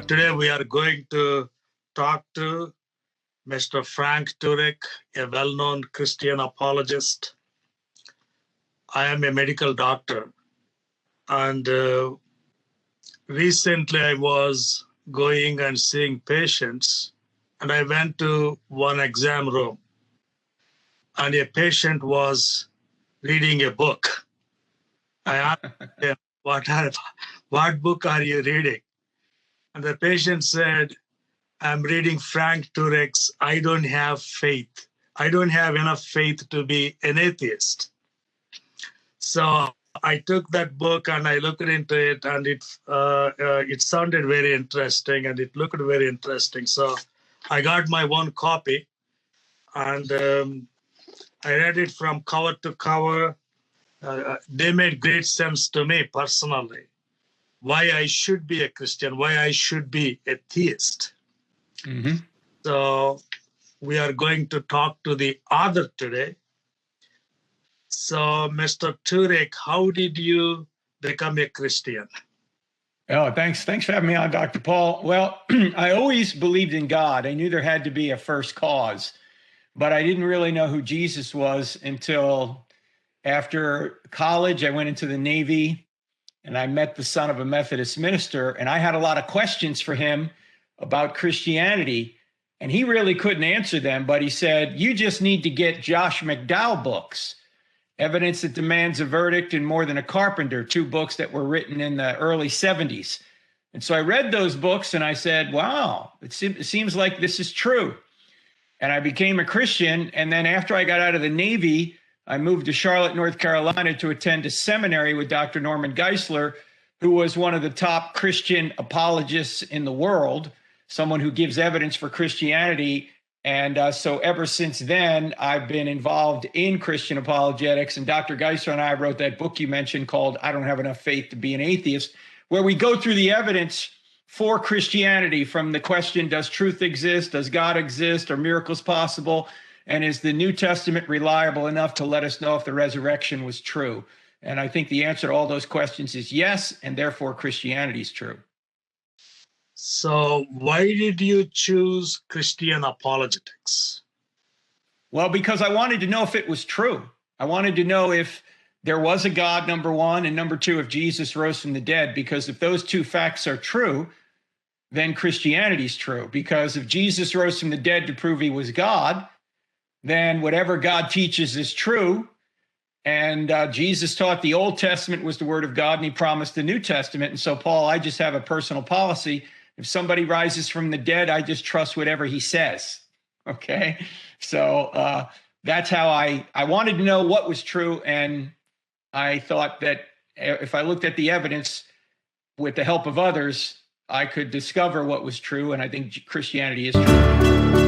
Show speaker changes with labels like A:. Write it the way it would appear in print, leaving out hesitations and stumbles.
A: Today we are going to talk to Mr. Frank Turek, a well-known Christian apologist. I am a medical doctor, and recently I was going and seeing patients, and I went to one exam room, and a patient was reading a book. I asked him, what book are you reading? And the patient said, I'm reading Frank Turek's I Don't Have Faith. I don't have enough faith to be an atheist. So I took that book and I looked into it, and it sounded very interesting and it looked very interesting. So I got my one copy, and I read it from cover to cover. They made great sense to me personally. Why I should be a Christian, why I should be a theist.
B: Mm-hmm.
A: So we are going to talk to the author today. So, Mr. Turek, how did you become a Christian?
B: Oh, thanks for having me on, Dr. Paul. Well, I always believed in God. I knew there had to be a first cause, but I didn't really know who Jesus was until after college. I went into the Navy and I met the son of a Methodist minister, and I had a lot of questions for him about Christianity, and he really couldn't answer them, but he said, you just need to get Josh McDowell books, Evidence That Demands a Verdict and More Than a Carpenter, 2 books that were written in the early 70s. And so I read those books and I said, wow, it seems like this is true. And I became a Christian. And then after I got out of the Navy, I moved to Charlotte, North Carolina to attend a seminary with Dr. Norman Geisler, who was one of the top Christian apologists in the world, someone who gives evidence for Christianity. And so ever since then, I've been involved in Christian apologetics. And Dr. Geisler and I wrote that book you mentioned called I Don't Have Enough Faith to Be an Atheist, where we go through the evidence for Christianity, from the question, does truth exist? Does God exist? Are miracles possible? And is the New Testament reliable enough to let us know if the resurrection was true? And I think the answer to all those questions is yes, and therefore Christianity is true.
A: So why did you choose Christian apologetics?
B: Well, because I wanted to know if it was true. I wanted to know if there was a God, number one, and number two, if Jesus rose from the dead. Because if those 2 facts are true, then Christianity is true. Because if Jesus rose from the dead to prove he was God, then whatever God teaches is true. And Jesus taught the Old Testament was the word of God, and he promised the New Testament. And so, Paul, I just have a personal policy. If somebody rises from the dead, I just trust whatever he says. Okay. So that's how I wanted to know what was true. And I thought that if I looked at the evidence with the help of others, I could discover what was true. And I think Christianity is true.